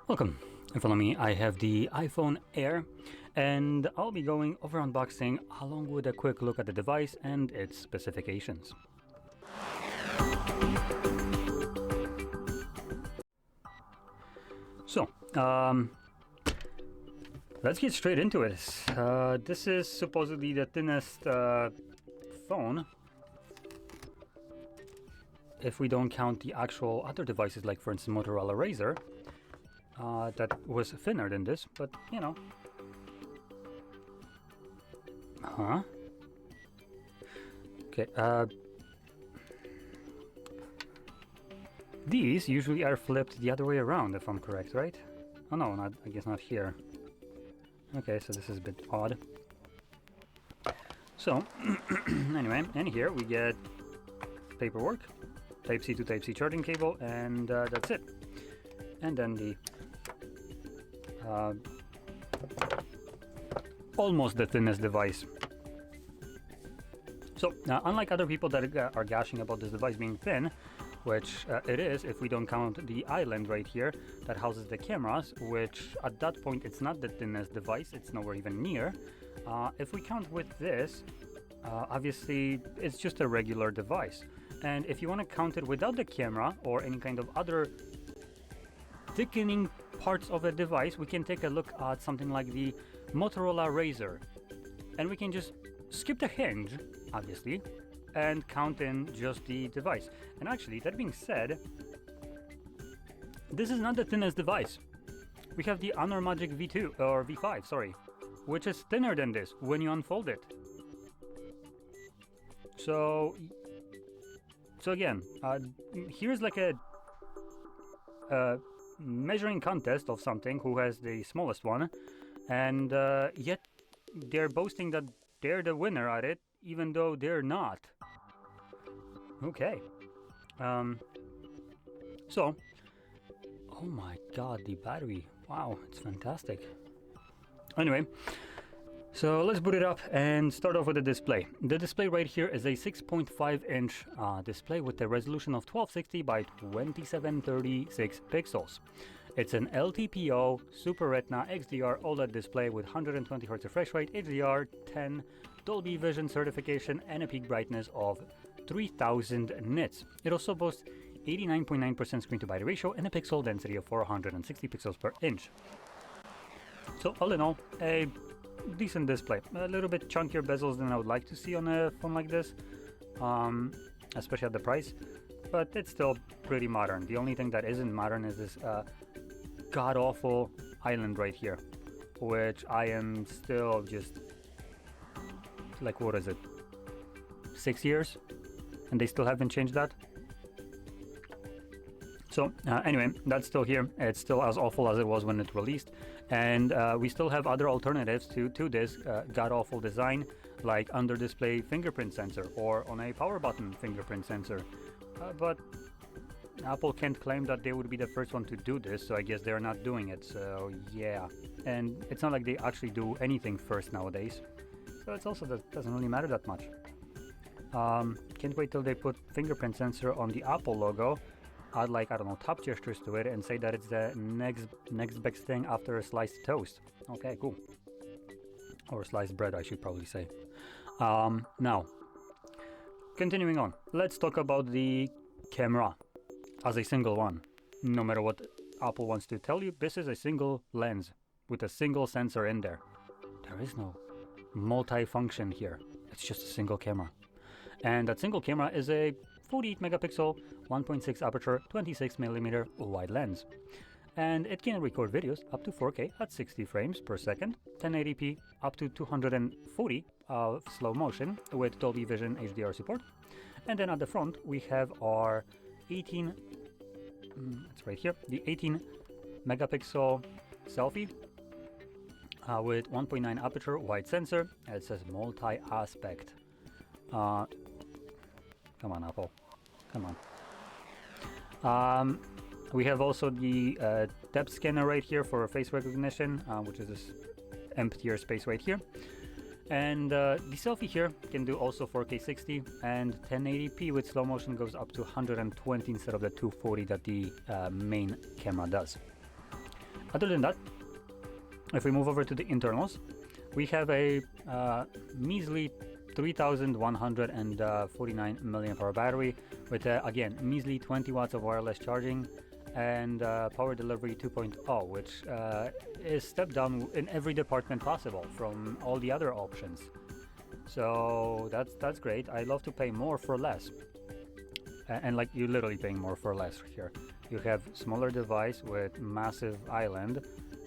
Welcome. In front of me I have the iPhone Air, and I'll be going over unboxing along with a quick look at the device and its specifications. So, let's get straight into it. This is supposedly the thinnest phone, if we don't count the actual other devices, like for instance Motorola Razr, that was thinner than this, but you know. Okay, these usually are flipped the other way around, if I'm correct, right? Oh no, I guess not here. Okay, so this is a bit odd. So, anyway, and here we get paperwork, Type-C to Type-C charging cable, and that's it. And then the almost the thinnest device. So, unlike other people that are gashing about this device being thin, which it is if we don't count the island right here that houses the cameras, which at that point it's not the thinnest device, it's nowhere even near. If we count with this, obviously it's just a regular device. And if you want to count it without the camera or any kind of other thickening parts of a device, we can take a look at something like the Motorola Razr, and we can just skip the hinge, obviously, and count in just the device. And actually, that being said, this is not the thinnest device. We have the Honor Magic V2 or V5, sorry, which is thinner than this when you unfold it. So again, here's like a measuring contest of something, who has the smallest one, and yet they're boasting that they're the winner at it, even though they're not. Okay. So, oh my god, the battery. Wow, it's fantastic. Anyway, so let's boot it up and start off with the display. The display right here is a 6.5-inch display with a resolution of 1260 by 2736 pixels. It's an LTPO Super Retina XDR OLED display with 120 Hz refresh rate, HDR10, Dolby Vision certification, and a peak brightness of 3000 nits. It also boasts 89.9% screen to body ratio and a pixel density of 460 pixels per inch. So all in all, a decent display. A little bit chunkier bezels than I would like to see on a phone like this, especially at the price, but it's still pretty modern. The only thing that isn't modern is this god-awful island right here, which I am still just like, what is it, 6 years, and they still haven't changed that. So anyway, that's still here. It's still as awful as it was when it released, and we still have other alternatives to this god-awful design, like under display fingerprint sensor or on a power button fingerprint sensor, but Apple can't claim that they would be the first one to do this, so I guess they're not doing it. So yeah, and it's not like they actually do anything first nowadays, so it's also that doesn't really matter that much. Can't wait till they put fingerprint sensor on the Apple logo, add like, I don't know, top gestures to it, and say that it's the next best thing after a sliced toast. Okay, cool. Or sliced bread, I should probably say. Now, continuing on, let's talk about the camera as a single one. No matter what Apple wants to tell you, this is a single lens with a single sensor in there. There is no multi-function here. It's just a single camera. And that single camera is a 48 megapixel, 1.6 aperture, 26mm wide lens. And it can record videos up to 4K at 60 frames per second, 1080p up to 240 slow motion with Dolby Vision HDR support. And then at the front we have our it's right here, the 18 megapixel selfie with 1.9 aperture wide sensor. It says multi-aspect. Come on, Apple. Come on. We have also the depth scanner right here for face recognition, which is this emptier space right here. And the selfie here can do also 4K 60, and 1080p with slow motion goes up to 120 instead of the 240 that the main camera does. Other than that, if we move over to the internals, we have a measly 3149 milliamp hour battery with again measly 20 watts of wireless charging and power delivery 2.0, which is stepped down in every department possible from all the other options. So that's great. I love to pay more for less, and like you're literally paying more for less here. You have smaller device with massive island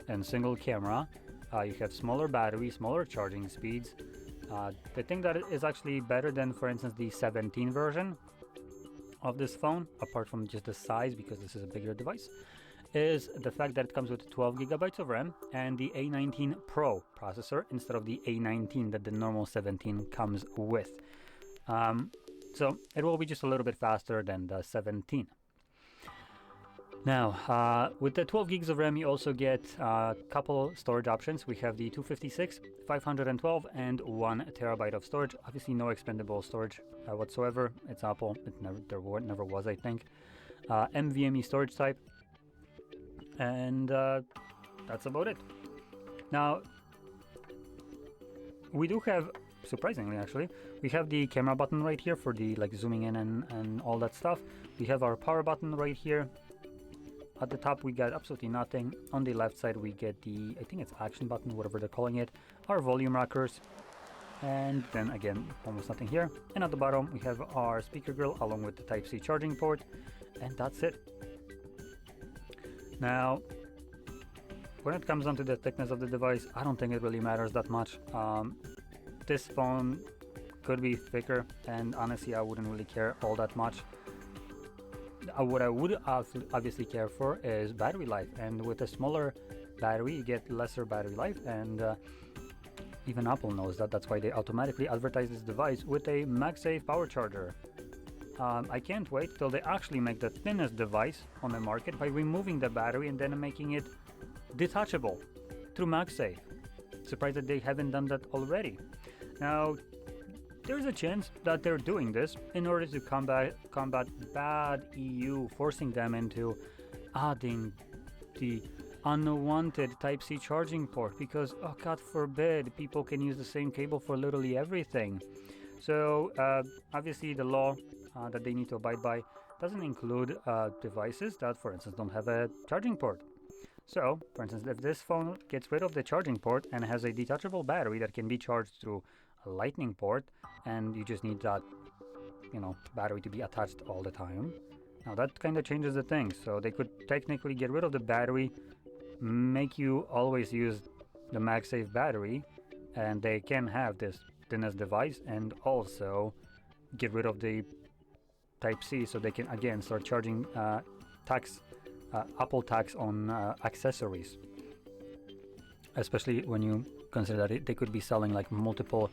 and single camera. You have smaller battery, smaller charging speeds. The thing that is actually better than, for instance, the 17 version of this phone, apart from just the size, because this is a bigger device, is the fact that it comes with 12 gigabytes of RAM and the A19 Pro processor instead of the A19 that the normal 17 comes with. So it will be just a little bit faster than the 17. Now, with the 12 gigs of RAM, you also get a couple storage options. We have the 256, 512, and 1 terabyte of storage. Obviously, no expandable storage whatsoever. It's Apple. There never was, I think. NVMe storage type, and that's about it. Now, we do have, surprisingly actually, we have the camera button right here for the like zooming in and all that stuff. We have our power button right here. At the top we got absolutely nothing. On the left side we get the, I think it's action button, whatever they're calling it, our volume rockers, and then again almost nothing here. And at the bottom we have our speaker grill along with the Type-C charging port, and that's it. Now, when it comes down to the thickness of the device, I don't think it really matters that much. This phone could be thicker, and honestly I wouldn't really care all that much. What I would obviously care for is battery life, and with a smaller battery you get lesser battery life, and even Apple knows that. That's why they automatically advertise this device with a MagSafe power charger. I can't wait till they actually make the thinnest device on the market by removing the battery and then making it detachable through MagSafe. Surprised that they haven't done that already. Now, there's a chance that they're doing this in order to combat bad EU forcing them into adding the unwanted Type-C charging port, because, oh God forbid, people can use the same cable for literally everything. So obviously the law that they need to abide by doesn't include devices that, for instance, don't have a charging port. So, for instance, if this phone gets rid of the charging port and has a detachable battery that can be charged through a lightning port, and you just need that, battery to be attached all the time, now that kind of changes the thing. So they could technically get rid of the battery, make you always use the MagSafe battery, and they can have this thinnest device, and also get rid of the Type-C, so they can again start charging Apple tax on accessories, especially when you consider that they could be selling like multiple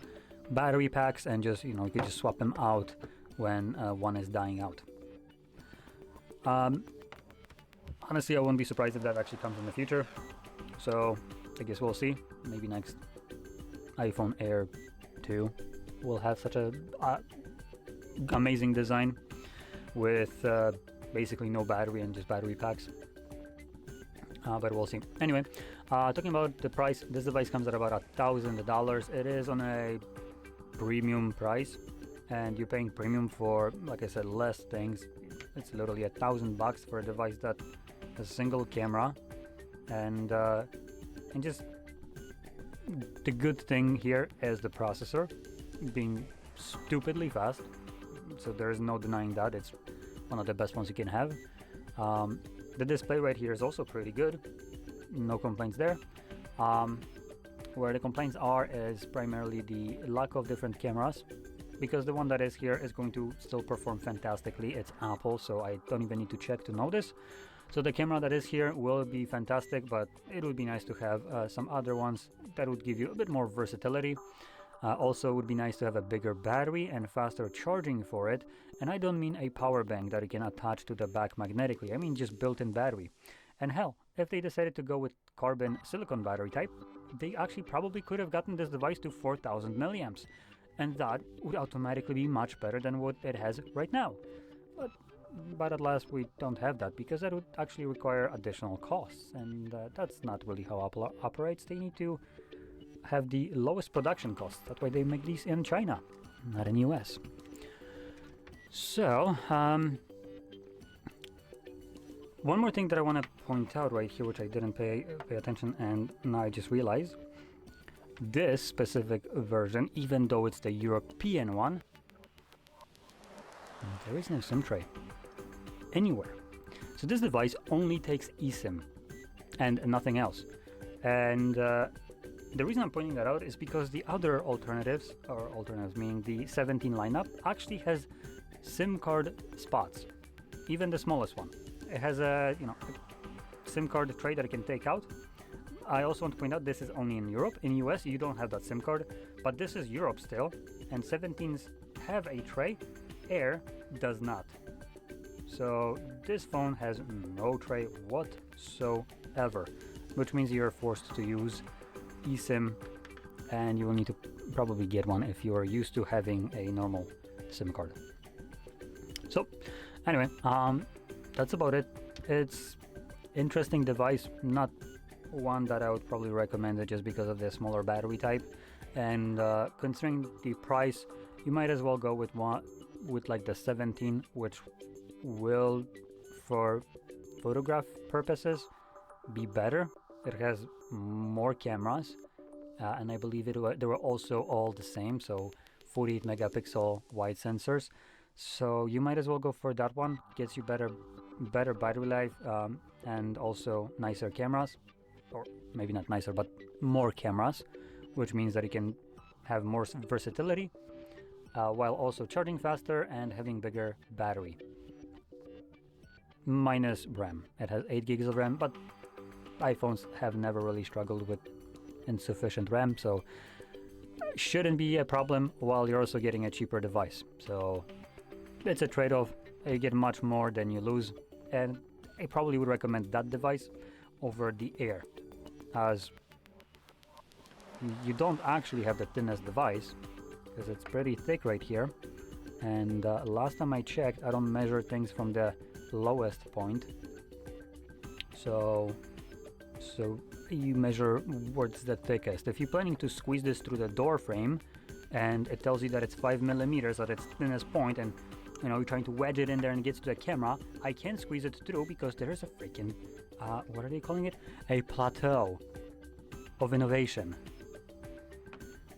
battery packs, and just you could just swap them out when one is dying out. Honestly, I wouldn't be surprised if that actually comes in the future, so I guess we'll see. Maybe next iPhone Air 2 will have such a amazing design with basically no battery and just battery packs, but we'll see. Anyway, talking about the price, this device comes at about $1,000. It is on a premium price, and you're paying premium for, like I said, less things. It's literally $1,000 for a device that has a single camera, and just the good thing here is the processor being stupidly fast. So there's no denying that. It's one of the best ones you can have. The display right here is also pretty good. No complaints there. Where the complaints are is primarily the lack of different cameras, because the one that is here is going to still perform fantastically. It's Apple, so I don't even need to check to know this. So the camera that is here will be fantastic, but it would be nice to have some other ones that would give you a bit more versatility. Also, it would be nice to have a bigger battery and faster charging for it. And I don't mean a power bank that you can attach to the back magnetically. I mean just built-in battery. And hell, if they decided to go with carbon silicon battery type, they actually probably could have gotten this device to 4,000 milliamps. And that would automatically be much better than what it has right now. But but at last we don't have that because that would actually require additional costs, and that's not really how Apple operates. They need to have the lowest production costs. That's why they make these in China, not in US. So, one more thing that I want to point out right here, which I didn't pay attention, and now I just realized, this specific version, even though it's the European one, there is no SIM tray anywhere. So this device only takes eSIM and nothing else. And the reason I'm pointing that out is because the other alternatives, or alternatives meaning the 17 lineup, actually has SIM card spots, even the smallest one. It has a SIM card tray that it can take out. I also want to point out this is only in Europe. In US, you don't have that SIM card, but this is Europe still, and 17s have a tray. Air does not. So this phone has no tray whatsoever, which means you're forced to use eSIM, and you will need to probably get one if you are used to having a normal SIM card. So anyway, that's about it. It's interesting device, not one that I would probably recommend it just because of the smaller battery type, and considering the price, you might as well go with one with like the 17, which will, for photograph purposes, be better. It has more cameras, and I believe they were also all the same, so 48 megapixel wide sensors. So you might as well go for that one. Gets you better battery life, and also nicer cameras, or maybe not nicer, but more cameras, which means that you can have more versatility, while also charging faster and having bigger battery. Minus RAM. It has 8 gigs of RAM, but iPhones have never really struggled with insufficient RAM, so shouldn't be a problem, while you're also getting a cheaper device. So it's a trade-off. You get much more than you lose, and I probably would recommend that device over the Air, as you don't actually have the thinnest device, because it's pretty thick right here, and last time I checked, I don't measure things from the lowest point, so you measure what's the thickest. If you're planning to squeeze this through the door frame and it tells you that it's 5 millimeters at its thinnest point, and you're trying to wedge it in there and get to the camera, I can squeeze it through because there is a freaking what are they calling it? A plateau of innovation.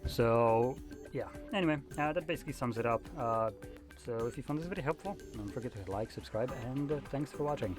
So yeah, anyway, that basically sums it up. So if you found this video helpful, don't forget to hit like, subscribe, and thanks for watching.